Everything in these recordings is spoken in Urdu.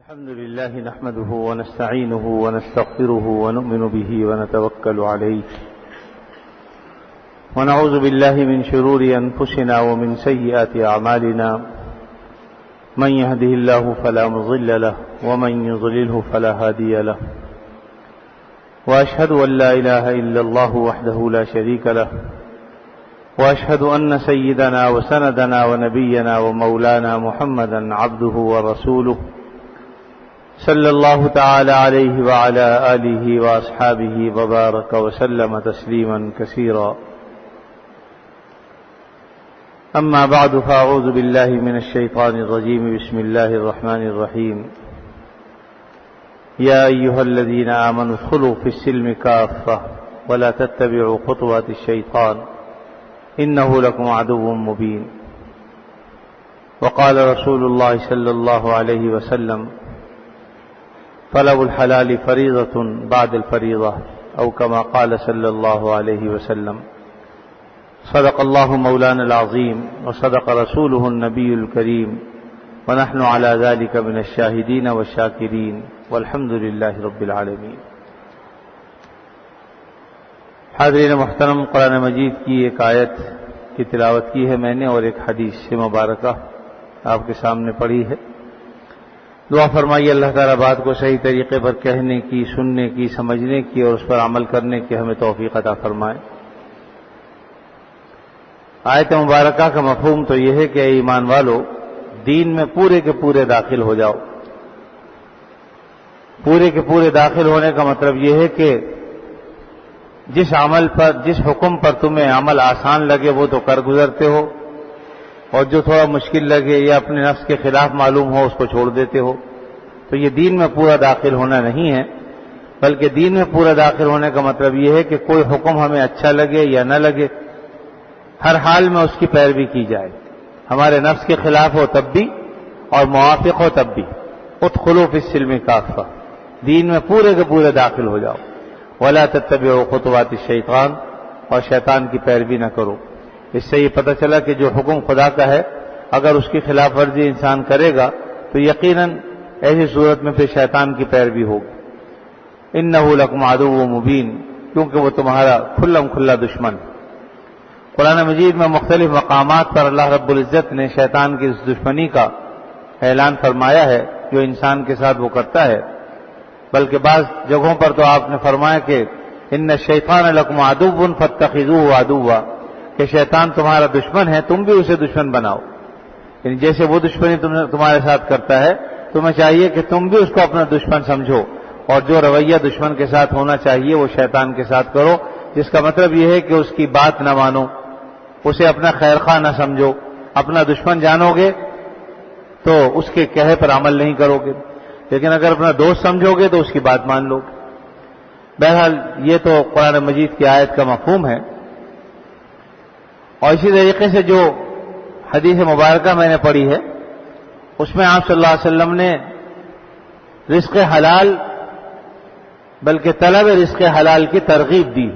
الحمد لله نحمده ونستعينه ونستغفره ونؤمن به ونتوكل عليه ونعوذ بالله من شرور أنفسنا ومن سيئات أعمالنا من يهده الله فلا مضل له ومن يضلله فلا هادي له وأشهد أن لا إله إلا الله وحده لا شريك له وأشهد أن سيدنا وسندنا ونبينا ومولانا محمدا عبده ورسوله صلى الله تعالى عليه وعلى آله وأصحابه وبارك وسلم تسليما كثيرا أما بعد فأعوذ بالله من الشيطان الرجيم بسم الله الرحمن الرحيم يا أيها الذين آمنوا ادخلوا في السلم كافة ولا تتبعوا خطوات الشيطان إنه لكم عدو مبين وقال رسول الله صلى الله عليه وسلم طلب الحلال فريضة بعد الفريضة أو كما قال صلى الله عليه وسلم صدق الله مولانا العظيم وصدق رسوله النبي الكريم ونحن على ذلك من الشاهدين والشاكرين والحمد لله رب العالمين۔ حاضرین محترم، قرآن مجید کی ایک آیت کی تلاوت کی ہے میں نے اور ایک حدیث سے مبارکہ آپ کے سامنے پڑھی ہے۔ دعا فرمائیے اللہ تعالیٰ بات کو صحیح طریقے پر کہنے کی، سننے کی، سمجھنے کی اور اس پر عمل کرنے کی ہمیں توفیق عطا فرمائے۔ آیت مبارکہ کا مفہوم تو یہ ہے کہ اے ایمان والو، دین میں پورے کے پورے داخل ہو جاؤ۔ پورے کے پورے داخل ہونے کا مطلب یہ ہے کہ جس عمل پر، جس حکم پر تمہیں عمل آسان لگے وہ تو کر گزرتے ہو، اور جو تھوڑا مشکل لگے یا اپنے نفس کے خلاف معلوم ہو اس کو چھوڑ دیتے ہو۔ تو یہ دین میں پورا داخل ہونا نہیں ہے، بلکہ دین میں پورا داخل ہونے کا مطلب یہ ہے کہ کوئی حکم ہمیں اچھا لگے یا نہ لگے، ہر حال میں اس کی پیروی کی جائے، ہمارے نفس کے خلاف ہو تب بھی اور موافق ہو تب بھی۔ ادخلوا فی السلم کافہ، دین میں پورے کے پورے داخل ہو جاؤ۔ ولا تتبعوا خطوات الشیطان، اور شیطان کی پیروی نہ کرو۔ اس سے یہ پتہ چلا کہ جو حکم خدا کا ہے اگر اس کی خلاف ورزی انسان کرے گا تو یقیناً ایسی صورت میں پھر شیطان کی پیروی ہوگی۔ انہ لکم عدو مبین، کیونکہ وہ تمہارا کھلم کھلا دشمن۔ قرآن مجید میں مختلف مقامات پر اللہ رب العزت نے شیطان کی اس دشمنی کا اعلان فرمایا ہے جو انسان کے ساتھ وہ کرتا ہے، بلکہ بعض جگہوں پر تو آپ نے فرمایا کہ ان الشیطان لکم عدو فاتخذوه عدوا، کہ شیطان تمہارا دشمن ہے، تم بھی اسے دشمن بناؤ۔ یعنی جیسے وہ دشمنی تمہارے ساتھ کرتا ہے، تمہیں چاہیے کہ تم بھی اس کو اپنا دشمن سمجھو، اور جو رویہ دشمن کے ساتھ ہونا چاہیے وہ شیطان کے ساتھ کرو، جس کا مطلب یہ ہے کہ اس کی بات نہ مانو، اسے اپنا خیر خواہ نہ سمجھو۔ اپنا دشمن جانو گے تو اس کے کہے پر عمل نہیں کرو گے، لیکن اگر اپنا دوست سمجھو گے تو اس کی بات مان لو گے۔ بہرحال یہ تو قرآن مجید کی آیت کا مفہوم ہے، اور اسی طریقے سے جو حدیث مبارکہ میں نے پڑھی ہے اس میں آپ صلی اللہ علیہ وسلم نے رزق حلال بلکہ طلب رزق حلال کی ترغیب دی،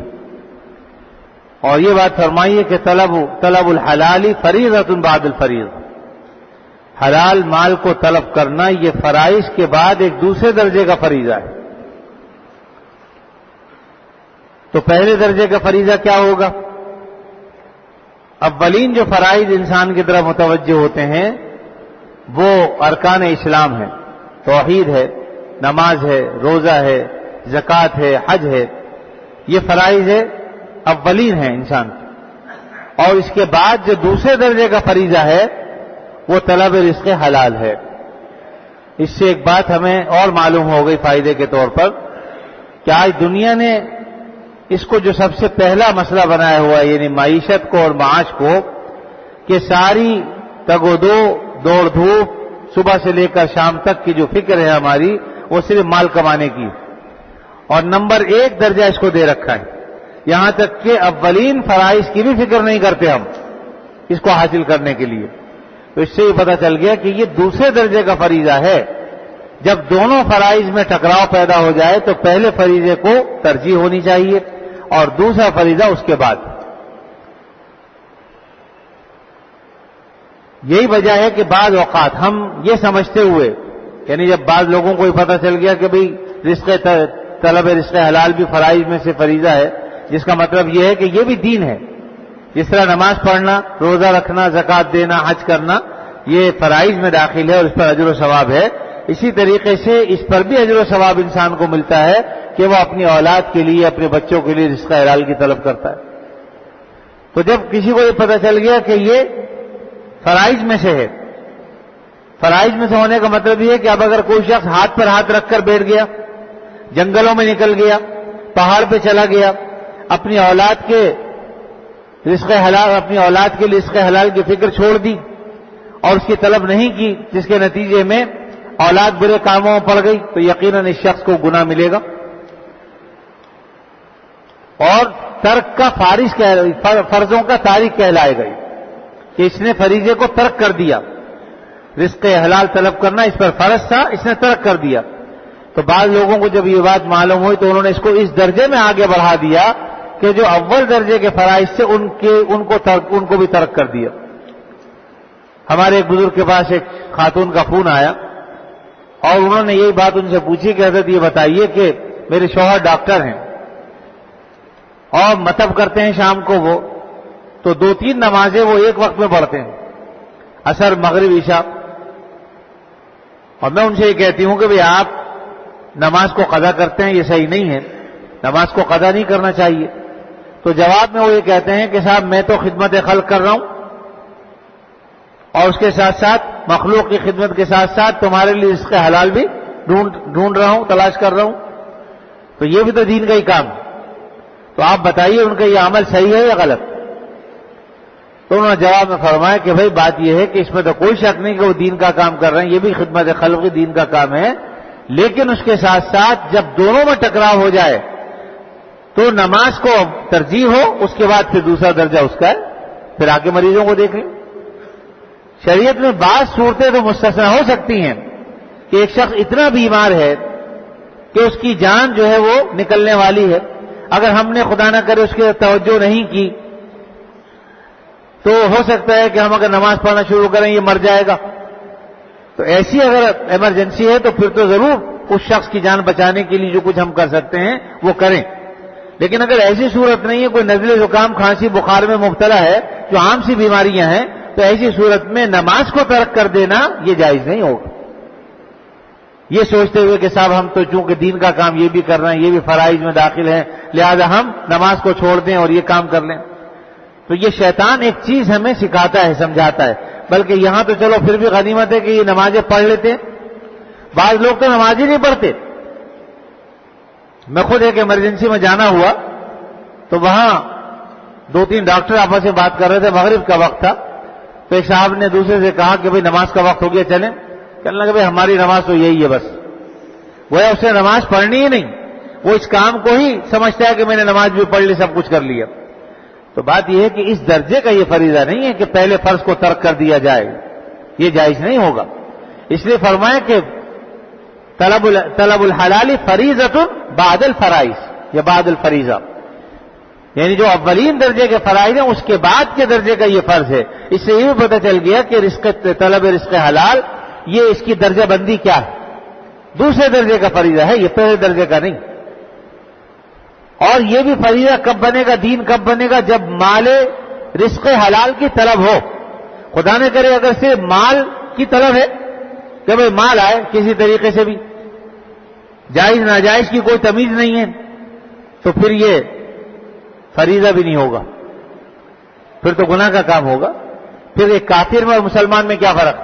اور یہ بات فرمائی ہے کہ طلب الحلال فریضۃ بعد الفریضہ، حلال مال کو طلب کرنا یہ فرائض کے بعد ایک دوسرے درجے کا فریضہ ہے۔ تو پہلے درجے کا فریضہ کیا ہوگا؟ اولین جو فرائض انسان کی طرف متوجہ ہوتے ہیں وہ ارکان اسلام ہیں، توحید ہے، نماز ہے، روزہ ہے، زکوٰۃ ہے، حج ہے، یہ فرائض ہے اولین ہے انسان کی۔ اور اس کے بعد جو دوسرے درجے کا فریضہ ہے وہ طلب رزق حلال ہے۔ اس سے ایک بات ہمیں اور معلوم ہو گئی فائدے کے طور پر کہ آج دنیا نے اس کو جو سب سے پہلا مسئلہ بنایا ہوا ہے، یعنی معیشت کو اور معاش کو، کہ ساری تگ و دو، دوڑ دھوپ، صبح سے لے کر شام تک کی جو فکر ہے ہماری وہ صرف مال کمانے کی، اور نمبر ایک درجہ اس کو دے رکھا ہے، یہاں تک کہ اولین فرائض کی بھی فکر نہیں کرتے ہم اس کو حاصل کرنے کے لیے۔ تو اس سے یہ پتہ چل گیا کہ یہ دوسرے درجے کا فریضہ ہے۔ جب دونوں فرائض میں ٹکراؤ پیدا ہو جائے تو پہلے فریضے کو ترجیح ہونی چاہیے اور دوسرا فریضہ اس کے بعد۔ یہی وجہ ہے کہ بعض اوقات ہم یہ سمجھتے ہوئے یعنی جب بعض لوگوں کو یہ پتہ چل گیا کہ بھئی طلب رزق حلال بھی فرائض میں سے فریضہ ہے، جس کا مطلب یہ ہے کہ یہ بھی دین ہے، جس طرح نماز پڑھنا، روزہ رکھنا، زکوٰۃ دینا، حج کرنا یہ فرائض میں داخل ہے اور اس پر اجر و ثواب ہے، اسی طریقے سے اس پر بھی اجر و ثواب انسان کو ملتا ہے کہ وہ اپنی اولاد کے لیے، اپنے بچوں کے لیے رزق حلال کی طلب کرتا ہے۔ تو جب کسی کو یہ پتہ چل گیا کہ یہ فرائض میں سے ہے، فرائض میں سے ہونے کا مطلب یہ ہے کہ اب اگر کوئی شخص ہاتھ پر ہاتھ رکھ کر بیٹھ گیا، جنگلوں میں نکل گیا، پہاڑ پہ چلا گیا، اپنی اولاد کے رزق حلال، اپنی اولاد کے لیے رزق حلال کی فکر چھوڑ دی اور اس کی طلب نہیں کی، جس کے نتیجے میں اولاد برے کاموں میں پڑ گئی، تو یقیناً اس شخص کو گناہ ملے گا اور ترک کا فرضوں کا تارک کہلائے گا کہ اس نے فریضے کو ترک کر دیا، رزق حلال طلب کرنا اس پر فرض تھا، اس نے ترک کر دیا۔ تو بعض لوگوں کو جب یہ بات معلوم ہوئی تو انہوں نے اس کو اس درجے میں آگے بڑھا دیا کہ جو اول درجے کے فرائض سے ان کو بھی ترک کر دیا۔ ہمارے ایک بزرگ کے پاس ایک خاتون کا فون آیا اور انہوں نے یہی بات ان سے پوچھی کہ حضرت یہ بتائیے کہ میرے شوہر ڈاکٹر ہیں اور مطلب کرتے ہیں شام کو وہ، تو 2-3 نمازیں وہ ایک وقت میں پڑھتے ہیں، عصر، مغرب، عشاء، اور میں ان سے یہ کہتی ہوں کہ بھئی آپ نماز کو قضا کرتے ہیں، یہ صحیح نہیں ہے، نماز کو قضا نہیں کرنا چاہیے۔ تو جواب میں وہ یہ کہتے ہیں کہ صاحب میں تو خدمت خلق کر رہا ہوں اور اس کے ساتھ ساتھ مخلوق کی خدمت کے ساتھ ساتھ تمہارے لیے رزق حلال بھی ڈھونڈ رہا ہوں، تلاش کر رہا ہوں، تو یہ بھی تو دین کا ہی کام ہے، تو آپ بتائیے ان کا یہ عمل صحیح ہے یا غلط؟ تو انہوں نے جواب میں فرمایا کہ بھئی بات یہ ہے کہ اس میں تو کوئی شک نہیں کہ وہ دین کا کام کر رہے ہیں، یہ بھی خدمت خلق کی دین کا کام ہے، لیکن اس کے ساتھ ساتھ جب دونوں میں ٹکراؤ ہو جائے تو نماز کو ترجیح ہو، اس کے بعد پھر دوسرا درجہ اس کا ہے، پھر آگے مریضوں کو دیکھ لیں۔ شریعت میں بعض صورتیں تو مستثنا ہو سکتی ہیں کہ ایک شخص اتنا بیمار ہے کہ اس کی جان جو ہے وہ نکلنے والی ہے، اگر ہم نے خدا نہ کرے اس کی توجہ نہیں کی تو ہو سکتا ہے کہ ہم اگر نماز پڑھنا شروع کریں یہ مر جائے گا، تو ایسی اگر ایمرجنسی ہے تو پھر تو ضرور اس شخص کی جان بچانے کے لیے جو کچھ ہم کر سکتے ہیں وہ کریں، لیکن اگر ایسی صورت نہیں ہے، کوئی نزلے زکام، کھانسی، بخار میں مبتلا ہے جو عام سی بیماریاں ہیں، تو ایسی صورت میں نماز کو ترک کر دینا یہ جائز نہیں ہوگا، یہ سوچتے ہوئے کہ صاحب ہم تو چونکہ دین کا کام یہ بھی کر رہے ہیں، یہ بھی فرائض میں داخل ہے، لہذا ہم نماز کو چھوڑ دیں اور یہ کام کر لیں۔ تو یہ شیطان ایک چیز ہمیں سکھاتا ہے، سمجھاتا ہے، بلکہ یہاں تو چلو پھر بھی غنیمت ہے کہ یہ نمازیں پڑھ لیتے ہیں، بعض لوگ تو نماز ہی نہیں پڑھتے۔ میں خود ایک ایمرجنسی میں جانا ہوا تو وہاں 2-3 ڈاکٹر آپس میں بات کر رہے تھے، مغرب کا وقت تھا، تو ایک صاحب نے دوسرے سے کہا کہ بھئی نماز کا وقت ہو گیا چلیں، کہنے لگا بھئی ہماری نماز تو یہی ہے بس، وہ اس نے نماز پڑھنی ہی نہیں، وہ اس کام کو ہی سمجھتا ہے کہ میں نے نماز بھی پڑھ لی، سب کچھ کر لیا۔ تو بات یہ ہے کہ اس درجے کا یہ فریضہ نہیں ہے کہ پہلے فرض کو ترک کر دیا جائے، یہ جائز نہیں ہوگا، اس لیے فرمایا کہ طلب الحلال فریضۃ بعد الفرائض یا بعد الفریضہ، یعنی جو اولین درجے کے فرائض ہیں اس کے بعد کے درجے کا یہ فرض ہے۔ اس سے یہ بھی پتہ چل گیا کہ طلب رزق حلال یہ اس کی درجہ بندی کیا ہے، دوسرے درجے کا فریضہ ہے، یہ پہلے درجے کا نہیں۔ اور یہ بھی فریضہ کب بنے گا، دین کب بنے گا، جب مال رزق حلال کی طلب ہو۔ خدا نہ کرے اگر صرف مال کی طلب ہے کہ بھئی مال آئے کسی طریقے سے بھی، جائز ناجائز کی کوئی تمیز نہیں ہے، تو پھر یہ فریضہ بھی نہیں ہوگا، پھر تو گناہ کا کام ہوگا۔ پھر ایک کافر میں اور مسلمان میں کیا فرق؟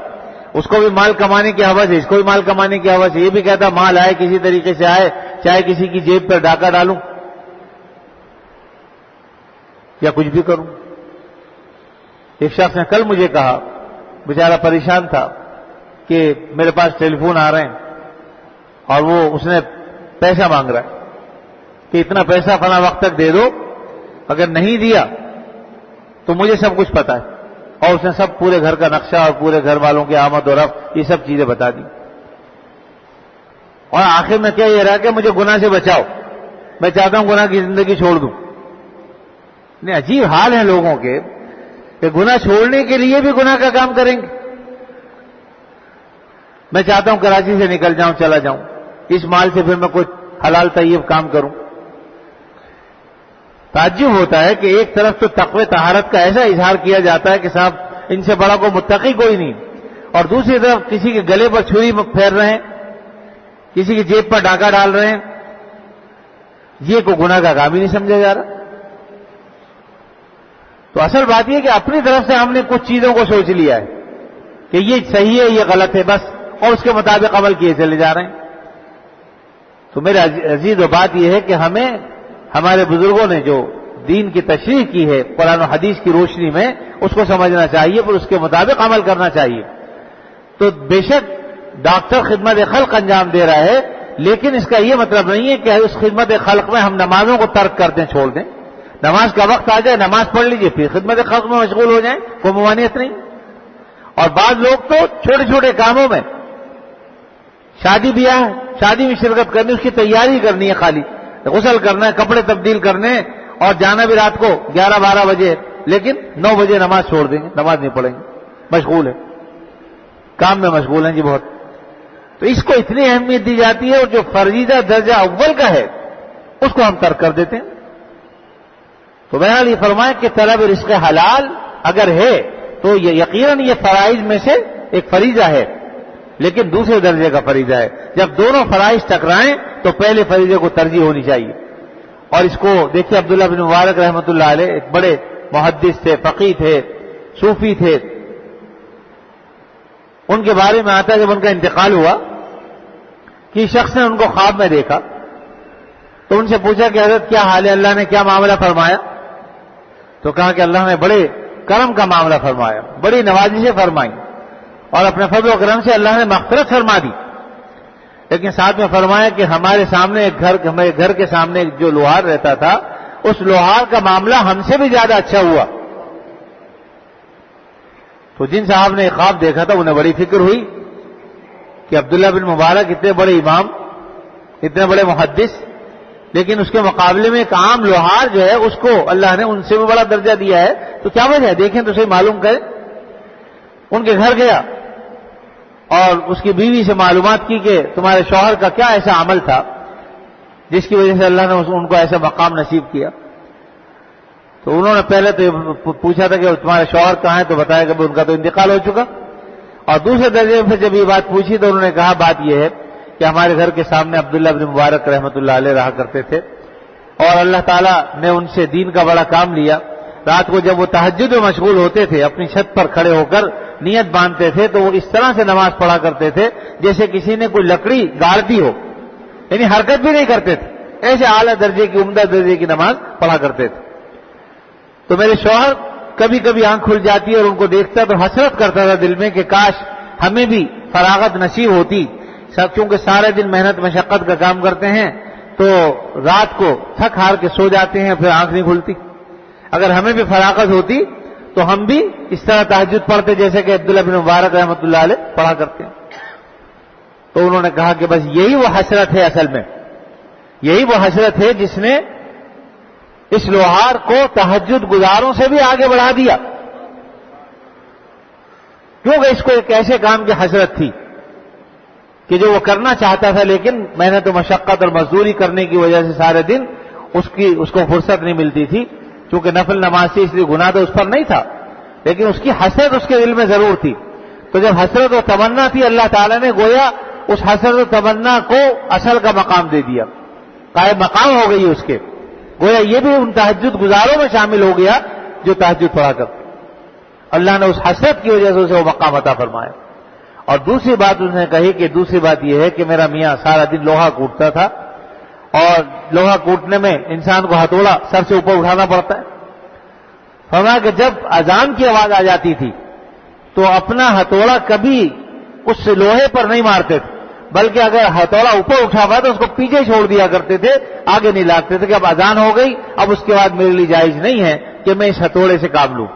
اس کو بھی مال کمانے کی ہوس ہے، اس کو بھی مال کمانے کی ہوس ہے، یہ بھی کہتا مال آئے کسی طریقے سے آئے، چاہے کسی کی جیب پر ڈاکہ ڈالوں یا کچھ بھی کروں۔ ایک شخص نے کل مجھے کہا، بیچارہ پریشان تھا کہ میرے پاس ٹیلی فون آ رہے ہیں اور اس نے پیسہ مانگ رہا ہے کہ اتنا پیسہ فلاں وقت تک دے دو، اگر نہیں دیا تو مجھے سب کچھ پتا ہے، اور اس نے سب پورے گھر کا نقشہ اور پورے گھر والوں کی آمد و رفت یہ سب چیزیں بتا دی، اور آخر میں کیا یہ رہا کہ مجھے گناہ سے بچاؤ، میں چاہتا ہوں گناہ کی زندگی چھوڑ دوں۔ نہیں، عجیب حال ہیں لوگوں کے کہ گناہ چھوڑنے کے لیے بھی گناہ کا کام کریں گے۔ میں چاہتا ہوں کراچی سے نکل جاؤں، چلا جاؤں، اس مال سے پھر میں کوئی حلال طیب کام کروں۔ تعجب ہوتا ہے کہ ایک طرف تو تقوی طہارت کا ایسا اظہار کیا جاتا ہے کہ صاحب ان سے بڑا کوئی متقی کوئی نہیں، اور دوسری طرف کسی کے گلے پر چھری پھیر رہے ہیں، کسی کی جیب پر ڈاکہ ڈال رہے ہیں، یہ کوئی گناہ کا کام ہی نہیں سمجھا جا رہا۔ تو اصل بات یہ کہ اپنی طرف سے ہم نے کچھ چیزوں کو سوچ لیا ہے کہ یہ صحیح ہے، یہ غلط ہے، بس، اور اس کے مطابق عمل کیے چلے جا رہے ہیں۔ تو میرے عزیز و بات یہ ہے کہ ہمیں ہمارے بزرگوں نے جو دین کی تشریح کی ہے قرآن و حدیث کی روشنی میں، اس کو سمجھنا چاہیے، پھر اس کے مطابق عمل کرنا چاہیے۔ تو بے شک ڈاکٹر خدمت خلق انجام دے رہا ہے، لیکن اس کا یہ مطلب نہیں ہے کہ اس خدمت خلق میں ہم نمازوں کو ترک کر دیں، چھوڑ دیں۔ نماز کا وقت آ جائے، نماز پڑھ لیجئے، پھر خدمت خلق میں مشغول ہو جائیں، کوئی ممانعت نہیں۔ اور بعض لوگ تو چھوٹے چھوٹے کاموں میں، شادی بیاہ ہے، شادی میں شرکت کرنی، اس کی تیاری کرنی ہے، خالی غسل کرنا ہے، کپڑے تبدیل کرنے ہیں، اور جانا بھی رات کو 11-12 بجے، لیکن 9 بجے نماز چھوڑ دیں گے، نماز نہیں پڑھیں گے، مشغول ہے، کام میں مشغول ہیں جی بہت۔ تو اس کو اتنی اہمیت دی جاتی ہے، اور جو فریضہ درجہ اول کا ہے اس کو ہم ترک کر دیتے ہیں۔ تو بہرحال یہ فرمائیں کہ طلب رزق حلال اگر ہے تو یہ یقیناً یہ فرائض میں سے ایک فریضہ ہے، لیکن دوسرے درجے کا فریضہ ہے۔ جب دونوں فرائض ٹکرائیں تو پہلے فریضے کو ترجیح ہونی چاہیے۔ اور اس کو دیکھیے عبداللہ بن مبارک رحمۃ اللہ علیہ ایک بڑے محدث تھے، فقیہ تھے، صوفی تھے۔ ان کے بارے میں آتا ہے جب ان کا انتقال ہوا کہ شخص نے ان کو خواب میں دیکھا، تو ان سے پوچھا کہ حضرت کیا حال ہے، اللہ نے کیا معاملہ فرمایا؟ تو کہا کہ اللہ نے بڑے کرم کا معاملہ فرمایا، بڑی نوازشیں فرمائی، اور اپنے فضل و کرم سے اللہ نے مغفرت فرما دی، لیکن ساتھ میں فرمایا کہ ہمارے گھر کے سامنے جو لوہار رہتا تھا، اس لوہار کا معاملہ ہم سے بھی زیادہ اچھا ہوا۔ تو جن صاحب نے خواب دیکھا تھا انہیں بڑی فکر ہوئی کہ عبداللہ بن مبارک اتنے بڑے امام، اتنے بڑے محدث، لیکن اس کے مقابلے میں ایک عام لوہار جو ہے اس کو اللہ نے ان سے بھی بڑا درجہ دیا ہے، تو کیا وجہ ہے، دیکھیں تو صحیح معلوم کریں۔ ان کے گھر گیا اور اس کی بیوی سے معلومات کی کہ تمہارے شوہر کا کیا ایسا عمل تھا جس کی وجہ سے اللہ نے ان کو ایسا مقام نصیب کیا۔ تو انہوں نے پہلے تو پوچھا تھا کہ تمہارے شوہر کہاں ہیں، تو بتایا کہ ان کا تو انتقال ہو چکا، اور دوسرے درجے میں جب یہ بات پوچھی تو انہوں نے کہا بات یہ ہے کہ ہمارے گھر کے سامنے عبداللہ بن مبارک رحمۃ اللہ علیہ رہا کرتے تھے، اور اللہ تعالیٰ نے ان سے دین کا بڑا کام لیا۔ رات کو جب وہ تہجد میں مشغول ہوتے تھے، اپنی چھت پر کھڑے ہو کر نیت باندھتے تھے، تو وہ اس طرح سے نماز پڑھا کرتے تھے جیسے کسی نے کوئی لکڑی گاڑ دی ہو، یعنی حرکت بھی نہیں کرتے تھے، ایسے اعلیٰ درجے کی، عمدہ درجے کی نماز پڑھا کرتے تھے۔ تو میرے شوہر کبھی کبھی آنکھ کھل جاتی اور ان کو دیکھتا تو حسرت کرتا تھا دل میں کہ کاش ہمیں بھی فراغت نصیب ہوتی، سب چونکہ سارے دن محنت مشقت کا کام کرتے ہیں تو رات کو تھک ہار کے سو جاتے ہیں، پھر آنکھ نہیں کھلتی۔ اگر ہمیں بھی فراغت ہوتی تو ہم بھی اس طرح تہجد پڑھتے جیسے کہ عبداللہ بن مبارک رحمۃ اللہ علیہ پڑھا کرتے ہیں۔ تو انہوں نے کہا کہ بس یہی وہ حسرت ہے، اصل میں یہی وہ حسرت ہے جس نے اس لوہار کو تہجد گزاروں سے بھی آگے بڑھا دیا، کیونکہ اس کو ایک ایسے کام کی حسرت تھی کہ جو وہ کرنا چاہتا تھا، لیکن محنت و مشقت اور مزدوری کرنے کی وجہ سے سارے دن اس کو فرصت نہیں ملتی تھی، چونکہ نفل نماز سے اس لیے گناہ تو اس پر نہیں تھا، لیکن اس کی حسرت اس کے دل میں ضرور تھی۔ تو جب حسرت و تمنا تھی، اللہ تعالیٰ نے گویا اس حسرت و تمنا کو اصل کا مقام دے دیا، قائم مقام ہو گئی اس کے، گویا یہ بھی ان تہجد گزاروں میں شامل ہو گیا جو تہجد پڑھا کرتے۔ اللہ نے اس حسرت کی وجہ سے اسے وہ مقام عطا فرمایا۔ اور دوسری بات اس نے کہی کہ دوسری بات یہ ہے کہ میرا میاں سارا دن لوہا کوٹتا تھا، اور لوہا کوٹنے میں انسان کو ہتھوڑا سر سے اوپر اٹھانا پڑتا ہے۔ فرمایا کہ جب اذان کی آواز آ جاتی تھی تو اپنا ہتھوڑا کبھی اس لوہے پر نہیں مارتے تھے، بلکہ اگر ہتھوڑا اوپر اٹھا ہوا تو اس کو پیچھے چھوڑ دیا کرتے تھے، آگے نہیں لاتے تھے کہ اب اذان ہو گئی، اب اس کے بعد میرے لیے جائز نہیں ہے کہ میں اس ہتھوڑے سے کام لوں،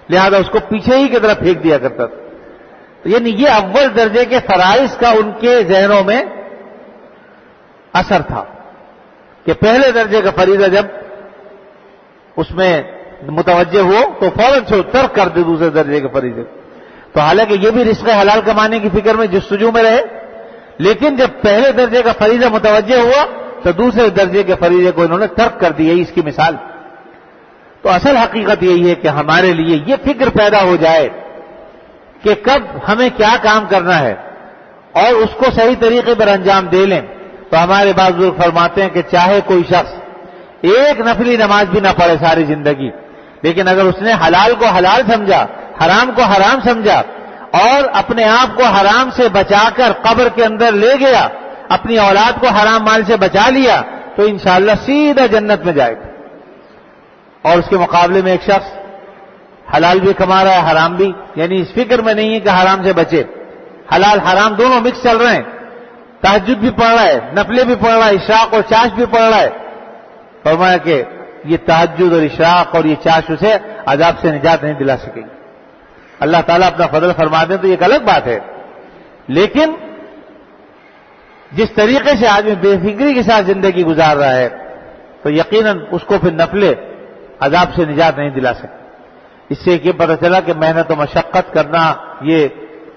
لہذا اس کو پیچھے ہی کی طرف پھینک دیا کرتا تھا۔ یعنی یہ اول درجے کے فرائض کا ان کے ذہنوں میں اثر تھا کہ پہلے درجے کا فریضہ جب اس میں متوجہ ہو تو فوراً سے ترک کر دے دوسرے درجے کے فریضے۔ تو حالانکہ یہ بھی رزق حلال کمانے کی فکر میں جستجو میں رہے، لیکن جب پہلے درجے کا فریضہ متوجہ ہوا تو دوسرے درجے کے فریضے کو انہوں نے ترک کر دیا، اس کی مثال۔ تو اصل حقیقت یہی ہے کہ ہمارے لیے یہ فکر پیدا ہو جائے کہ کب ہمیں کیا کام کرنا ہے اور اس کو صحیح طریقے پر انجام دے لیں۔ تو ہمارے بعض لوگ فرماتے ہیں کہ چاہے کوئی شخص ایک نفلی نماز بھی نہ پڑھے ساری زندگی، لیکن اگر اس نے حلال کو حلال سمجھا، حرام کو حرام سمجھا اور اپنے آپ کو حرام سے بچا کر قبر کے اندر لے گیا، اپنی اولاد کو حرام مال سے بچا لیا، تو انشاءاللہ سیدھا جنت میں جائے گا۔ اور اس کے مقابلے میں ایک شخص حلال بھی کما رہا ہے حرام بھی، یعنی اس فکر میں نہیں ہے کہ حرام سے بچے، حلال حرام دونوں مکس چل رہے ہیں، تہجد بھی پڑھ رہا ہے، نفلیں بھی پڑھ رہا ہے، اشراق اور چاش بھی پڑھ رہا ہے۔ فرمایا کہ یہ تہجد اور اشراق اور یہ چاش اسے عذاب سے نجات نہیں دلا سکے گی۔ اللہ تعالیٰ اپنا فضل فرما دیں تو یہ ایک الگ بات ہے، لیکن جس طریقے سے آدمی بے فکری کے ساتھ زندگی گزار رہا ہے تو یقیناً اس کو پھر نفلیں عذاب سے نجات نہیں دلا سکتے۔ اس سے یہ پتہ چلا کہ محنت و مشقت کرنا یہ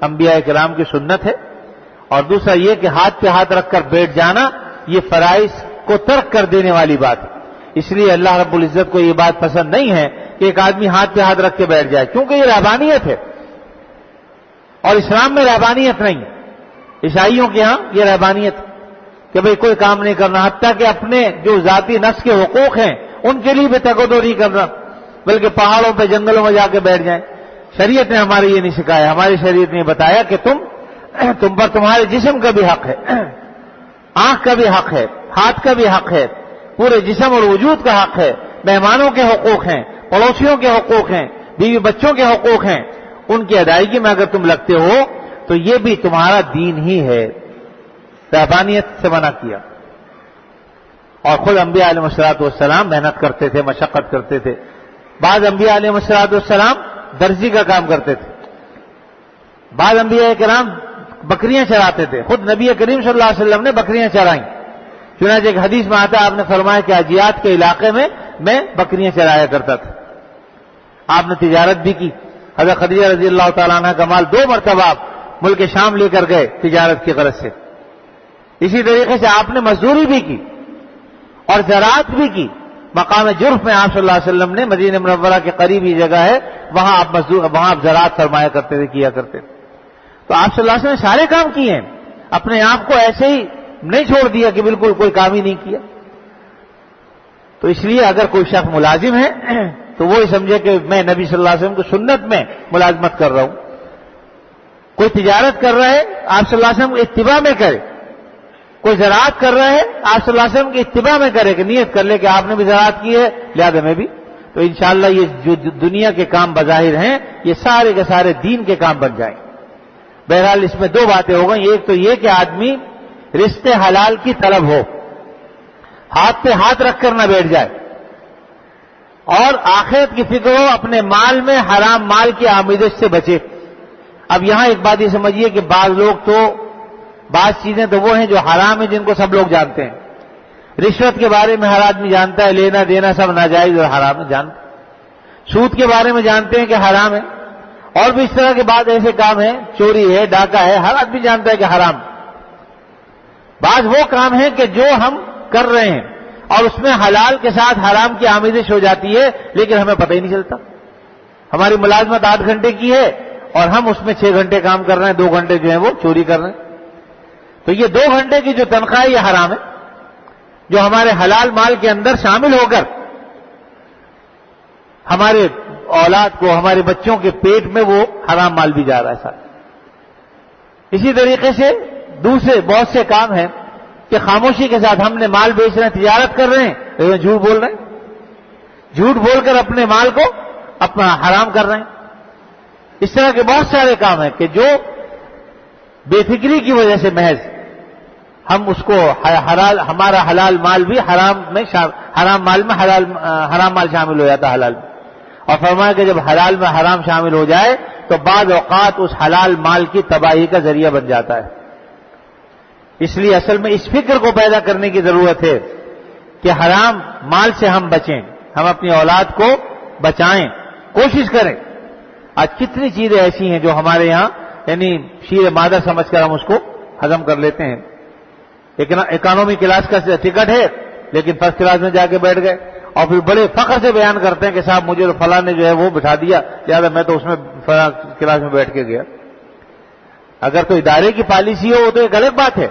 انبیاء کرام کی سنت ہے، اور دوسرا یہ کہ ہاتھ پہ ہاتھ رکھ کر بیٹھ جانا یہ فرائض کو ترک کر دینے والی بات ہے۔ اس لیے اللہ رب العزت کو یہ بات پسند نہیں ہے کہ ایک آدمی ہاتھ پہ ہاتھ رکھ کے بیٹھ جائے، کیونکہ یہ رہبانیت ہے اور اسلام میں رہبانیت نہیں ہے۔ عیسائیوں کے ہاں یہ رہبانیت ہے کہ بھئی کوئی کام نہیں کرنا، حتیٰ کہ اپنے جو ذاتی نفس کے حقوق ہیں ان کے لیے بھی تقدر نہیں کرنا، بلکہ پہاڑوں پہ جنگلوں میں جا کے بیٹھ جائیں۔ شریعت نے ہمارے یہ نہیں سکھایا، ہماری شریعت نے بتایا کہ تم پر تمہارے جسم کا بھی حق ہے، آنکھ کا بھی حق ہے، ہاتھ کا بھی حق ہے، پورے جسم اور وجود کا حق ہے، مہمانوں کے حقوق ہیں، پڑوسیوں کے حقوق ہیں، بیوی بچوں کے حقوق ہیں، ان کی ادائیگی میں اگر تم لگتے ہو تو یہ بھی تمہارا دین ہی ہے۔ رہبانیت سے منع کیا۔ اور خود انبیاء علیہ السلام محنت کرتے تھے، مشقت کرتے تھے۔ بعض انبیاء علیہ السلام درزی کا کام کرتے تھے، بعض انبیاء کرام بکریاں چراتے تھے، خود نبی کریم صلی اللہ علیہ وسلم نے بکریاں چرائیں۔ چنانچہ ایک حدیث میں آتا ہے، آپ نے فرمایا کہ حجیات کے علاقے میں میں بکریاں چرایا کرتا تھا۔ آپ نے تجارت بھی کی، حضرت خدیجہ رضی اللہ تعالیٰ عنہ کا مال 2 مرتبہ آپ ملک شام لے کر گئے تجارت کی غرض سے۔ اسی طریقے سے آپ نے مزدوری بھی کی اور زراعت بھی کی۔ مقام جرف میں آپ صلی اللہ علیہ وسلم نے، مدینہ منورہ کے قریب یہ جگہ ہے، وہاں آپ زراعت فرمایا کرتے تھے، کیا کرتے تھے۔ تو آپ صلی اللہ علیہ وسلم نے سارے کام کیے ہیں، اپنے آپ کو ایسے ہی نہیں چھوڑ دیا کہ بالکل کوئی کام ہی نہیں کیا۔ تو اس لیے اگر کوئی شخص ملازم ہے تو وہ یہ سمجھے کہ میں نبی صلی اللہ علیہ وسلم کی سنت میں ملازمت کر رہا ہوں۔ کوئی تجارت کر رہا ہے، آپ صلی اللہ علیہ وسلم کی اتباع میں کرے۔ کوئی زراعت کر رہا ہے، آپ صلی اللہ علیہ وسلم کی اتباع میں کرے، کہ نیت کر لے کہ آپ نے بھی زراعت کی ہے لہذا میں بھی۔ تو انشاءاللہ یہ جو دنیا کے کام بظاہر ہیں یہ سارے کے سارے دین کے کام بن جائیں۔ بہرحال اس میں 2 باتیں ہو گئیں، ایک تو یہ کہ آدمی رزق حلال کی طلب ہو، ہاتھ پہ ہاتھ رکھ کر نہ بیٹھ جائے، اور آخرت کی فکر ہو، اپنے مال میں حرام مال کی آمیزش سے بچے۔ اب یہاں ایک بات یہ سمجھیے کہ بعض چیزیں تو وہ ہیں جو حرام ہیں، جن کو سب لوگ جانتے ہیں۔ رشوت کے بارے میں ہر آدمی جانتا ہے، لینا دینا سب ناجائز اور حرام ہے، جانتے۔ سود کے بارے میں جانتے ہیں کہ حرام ہے، اور بھی اس طرح کے بعض ایسے کام ہیں، چوری ہے، ڈاکہ ہے، ہر آدمی جانتا ہے کہ حرام۔ بعض وہ کام ہیں کہ جو ہم کر رہے ہیں اور اس میں حلال کے ساتھ حرام کی آمیزش ہو جاتی ہے، لیکن ہمیں پتہ ہی نہیں چلتا۔ ہماری ملازمت 8 گھنٹے کی ہے اور ہم اس میں 6 گھنٹے کام کر رہے ہیں، 2 گھنٹے جو ہیں وہ چوری کر رہے ہیں۔ تو یہ 2 گھنٹے کی جو تنخواہ یہ حرام ہے، جو ہمارے حلال مال کے اندر شامل ہو کر ہمارے اولاد کو، ہمارے بچوں کے پیٹ میں وہ حرام مال بھی جا رہا ہے ساتھ۔ اسی طریقے سے دوسرے بہت سے کام ہیں کہ خاموشی کے ساتھ ہم نے مال بیچ رہے ہیں، تجارت کر رہے ہیں، لیکن جھوٹ بول رہے ہیں، جھوٹ بول کر اپنے مال کو اپنا حرام کر رہے ہیں۔ اس طرح کے بہت سارے کام ہیں کہ جو بے فکری کی وجہ سے محض ہم اس کو ہمارا حلال مال بھی حرام مال میں حرام مال شامل ہو جاتا ہے حلال میں۔ اور فرمایا کہ جب حلال میں حرام شامل ہو جائے تو بعض اوقات اس حلال مال کی تباہی کا ذریعہ بن جاتا ہے۔ اس لیے اصل میں اس فکر کو پیدا کرنے کی ضرورت ہے کہ حرام مال سے ہم بچیں، ہم اپنی اولاد کو بچائیں، کوشش کریں۔ آج کتنی چیزیں ایسی ہیں جو ہمارے یہاں یعنی شیر مادہ سمجھ کر ہم اس کو ہضم کر لیتے ہیں. اکانومی کلاس کا ٹکٹ ہے لیکن فرسٹ کلاس میں جا کے بیٹھ گئے اور پھر بڑے فخر سے بیان کرتے ہیں کہ صاحب مجھے تو فلاں نے جو ہے وہ بٹھا دیا لہٰذا میں تو اس میں فلاں کلاس میں بیٹھ کے گیا. اگر تو ادارے کی پالیسی ہو وہ تو ایک الگ بات ہے.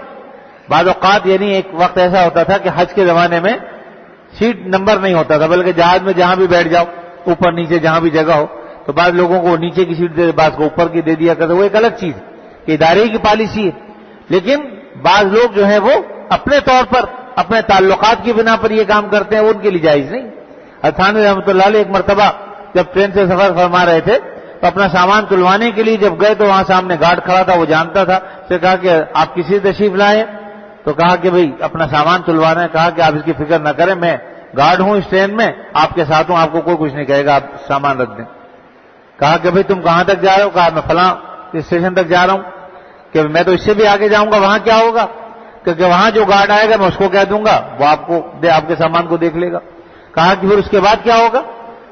بعض اوقات یعنی ایک وقت ایسا ہوتا تھا کہ حج کے زمانے میں سیٹ نمبر نہیں ہوتا تھا بلکہ جہاز میں جہاں بھی بیٹھ جاؤ اوپر نیچے جہاں بھی جگہ ہو تو بعض لوگوں کو نیچے کی سیٹ دے بعض کو اوپر کی دے دیا کرتے. وہ ایک الگ چیز کہ ادارے کی پالیسی ہے. لیکن بعض لوگ جو ہیں وہ اپنے طور پر اپنے تعلقات کی بنا پر یہ کام کرتے ہیں وہ ان کے لیے جائز نہیں. تھانوی رحمۃ اللہ علیہ ایک مرتبہ جب ٹرین سے سفر فرما رہے تھے تو اپنا سامان تلوانے کے لیے جب گئے تو وہاں سامنے گارڈ کھڑا تھا. وہ جانتا تھا سے کہا کہ آپ کسی تشریف لائے تو کہا کہ بھئی اپنا سامان تلوانا ہے. کہا کہ آپ اس کی فکر نہ کریں میں گارڈ ہوں اس ٹرین میں آپ کے ساتھ ہوں آپ کو کوئی کچھ نہیں کہے گا آپ سامان رکھ دیں. کہا کہ بھئی تم کہاں تک جا رہے ہو. کہا میں فلاں اسٹیشن تک جا رہا ہوں. کہ میں تو اس سے بھی آگے جاؤں گا وہاں کیا ہوگا کیونکہ وہاں جو گارڈ آئے گا میں اس کو کہہ دوں گا وہ آپ کے سامان کو دیکھ لے گا. کہا کہ پھر اس کے بعد کیا ہوگا.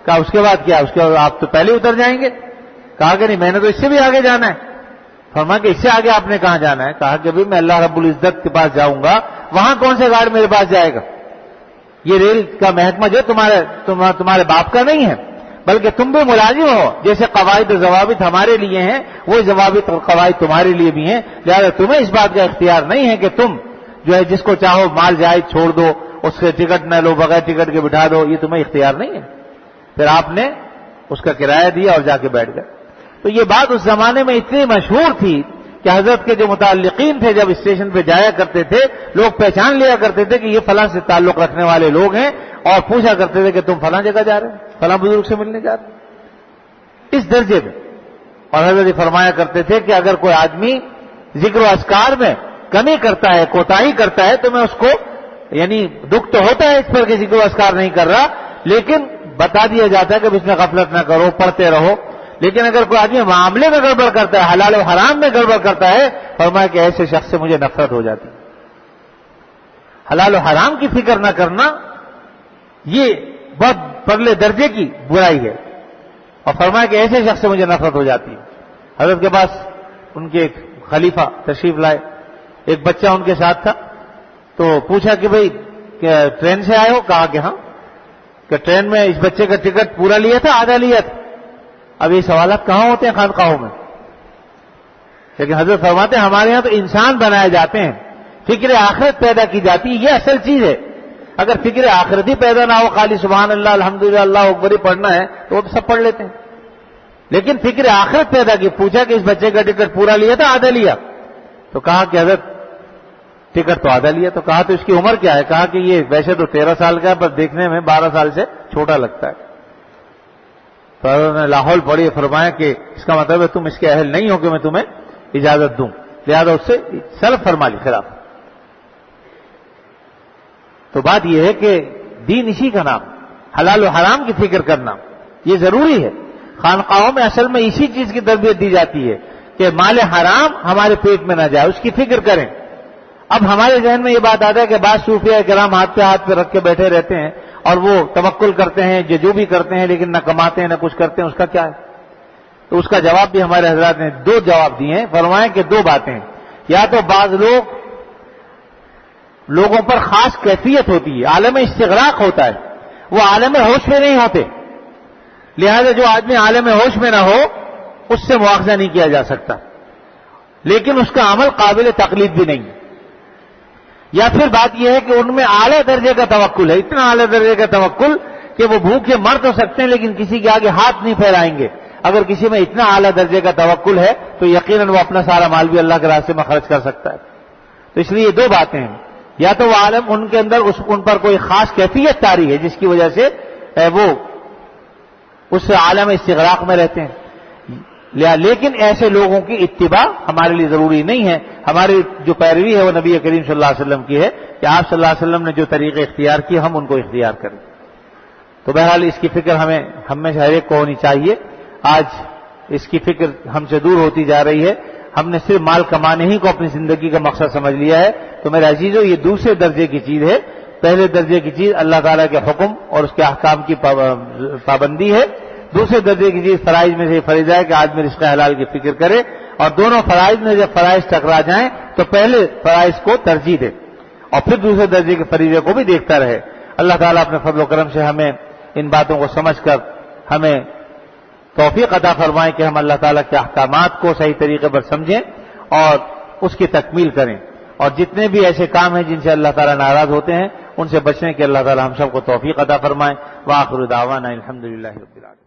کہا اس کے بعد کیا اس کے بعد آپ تو پہلے اتر جائیں گے. کہا کہ نہیں میں نے تو اس سے بھی آگے جانا ہے. فرمایا کہ اس سے آگے آپ نے کہاں جانا ہے. کہا کہ میں اللہ رب العزت کے پاس جاؤں گا وہاں کون سے گارڈ میرے پاس جائے گا. یہ ریل کا محکمہ جو تمہارے باپ کا نہیں ہے بلکہ تم بھی ملازم ہو. جیسے قواعد و ضوابط ہمارے لیے ہیں وہی ضوابط اور قواعد تمہارے لیے بھی ہیں. لہٰذا تمہیں اس بات کا اختیار نہیں ہے کہ تم جو ہے جس کو چاہو مال جائز چھوڑ دو اس سے ٹکٹ نہ لو بغیر ٹکٹ کے بٹھا دو. یہ تمہیں اختیار نہیں ہے. پھر آپ نے اس کا کرایہ دیا اور جا کے بیٹھ گئے. تو یہ بات اس زمانے میں اتنی مشہور تھی کہ حضرت کے جو متعلقین تھے جب اسٹیشن پہ جایا کرتے تھے لوگ پہچان لیا کرتے تھے کہ یہ فلاں سے تعلق رکھنے والے لوگ ہیں اور پوچھا کرتے تھے کہ تم فلاں جگہ جا رہے ہیں فلاں بزرگ سے ملنے جا رہے ہیں اس درجے میں. اور حضرت فرمایا کرتے تھے کہ اگر کوئی آدمی ذکر و اذکار میں کمی کرتا ہے کوتاہی کرتا ہے تو میں اس کو یعنی دکھ تو ہوتا ہے اس پر کہ ذکر و اذکار نہیں کر رہا لیکن بتا دیا جاتا ہے کہ اس میں غفلت نہ کرو پڑھتے رہو. لیکن اگر کوئی آدمی معاملے میں گڑبڑ کرتا ہے حلال و حرام میں گڑبڑ کرتا ہے فرمایا کہ ایسے شخص سے مجھے نفرت ہو جاتی. حلال و حرام کی فکر نہ کرنا یہ بہت پرلے درجے کی برائی ہے اور فرمایا کہ ایسے شخص سے مجھے نفرت ہو جاتی ہے. حضرت کے پاس ان کے ایک خلیفہ تشریف لائے. ایک بچہ ان کے ساتھ تھا تو پوچھا کہ بھئی ٹرین سے آئے ہو. کہا کہ ہاں. کہ ٹرین میں اس بچے کا ٹکٹ پورا لیا تھا آدھا لیا تھا. اب یہ سوالات کہاں ہوتے ہیں خانقاہوں میں. لیکن حضرت فرماتے ہیں ہمارے یہاں تو انسان بنائے جاتے ہیں فکر آخرت پیدا کی جاتی ہے. یہ اصل چیز ہے. اگر فکر آخرت ہی پیدا نہ ہو خالی سبحان اللہ الحمدللہ اللہ اکبر پڑھنا ہے تو وہ تو سب پڑھ لیتے ہیں. لیکن فکر آخرت پیدا کی. پوچھا کہ اس بچے کا ٹکٹ پورا لیا تھا آدھا لیا. تو کہا کہ حضرت ٹکٹ تو آدھا لیا. تو کہا تو اس کی عمر کیا ہے. کہا کہ یہ ویسے تو 13 سال کا ہے پر دیکھنے میں 12 سال سے چھوٹا لگتا ہے. تو حضرت نے لاہور پڑھی فرمایا کہ اس کا مطلب ہے تم اس کے اہل نہیں ہو کہ میں تمہیں اجازت دوں لہذا اس سے سلف فرما لی خلاف. تو بات یہ ہے کہ دین اسی کا نام حلال و حرام کی فکر کرنا یہ ضروری ہے. خانقاہوں میں اصل میں اسی چیز کی تربیت دی جاتی ہے کہ مال حرام ہمارے پیٹ میں نہ جائے اس کی فکر کریں. اب ہمارے ذہن میں یہ بات آتا ہے کہ بعض صوفیاء کرام ہاتھ پہ رکھ کے بیٹھے رہتے ہیں اور وہ توکل کرتے ہیں جو بھی کرتے ہیں لیکن نہ کماتے ہیں نہ کچھ کرتے ہیں. اس کا کیا ہے. تو اس کا جواب بھی ہمارے حضرات نے 2 جواب دیے ہیں. فرمائیں کہ 2 باتیں ہیں. یا تو بعض لوگوں پر خاص کیفیت ہوتی ہے عالم استغراق ہوتا ہے وہ عالم ہوش میں نہیں ہوتے لہذا جو آدمی عالم ہوش میں نہ ہو اس سے مواخذہ نہیں کیا جا سکتا لیکن اس کا عمل قابل تقلید بھی نہیں. یا پھر بات یہ ہے کہ ان میں اعلیٰ درجے کا توکل ہے اتنا اعلیٰ درجے کا توکل کہ وہ بھوکے مر تو سکتے ہیں لیکن کسی کے آگے ہاتھ نہیں پھیلائیں گے. اگر کسی میں اتنا اعلیٰ درجے کا توکل ہے تو یقیناً وہ اپنا سارا مال بھی اللہ کے راستے میں خرچ کر سکتا ہے. تو اس لیے یہ 2 باتیں ہیں. یا تو وہ عالم ان کے اندر ان پر کوئی خاص کیفیت طاری ہے جس کی وجہ سے وہ اس عالم استغراق میں رہتے ہیں لیکن ایسے لوگوں کی اتباع ہمارے لیے ضروری نہیں ہے. ہماری جو پیروی ہے وہ نبی کریم صلی اللہ علیہ وسلم کی ہے کہ آپ صلی اللہ علیہ وسلم نے جو طریقے اختیار کیے ہم ان کو اختیار کریں. تو بہرحال اس کی فکر ہمیں ہر ایک کو ہونی چاہیے. آج اس کی فکر ہم سے دور ہوتی جا رہی ہے. ہم نے صرف مال کمانے ہی کو اپنی زندگی کا مقصد سمجھ لیا ہے. تو میرے عزیزو یہ دوسرے درجے کی چیز ہے. پہلے درجے کی چیز اللہ تعالیٰ کے حکم اور اس کے احکام کی پابندی ہے. دوسرے درجے کی چیز فرائض میں سے یہ فریضہ ہے کہ آدمی رزق حلال کی فکر کرے، اور دونوں فرائض میں جب فرائض ٹکرا جائیں تو پہلے فرائض کو ترجیح دے اور پھر دوسرے درجے کے فریضے کو بھی دیکھتا رہے۔ اللہ تعالیٰ اپنے فضل و کرم سے ہمیں ان باتوں کو سمجھ کر ہمیں توفیق عطا فرمائے کہ ہم اللہ تعالیٰ کے احکامات کو صحیح طریقے پر سمجھیں اور اس کی تکمیل کریں، اور جتنے بھی ایسے کام ہیں جن سے اللہ تعالیٰ ناراض ہوتے ہیں ان سے بچنے کے اللہ تعالیٰ ہم سب کو توفیق عطا فرمائے۔ وآخر دعوانا الحمدللہ رب العالمین۔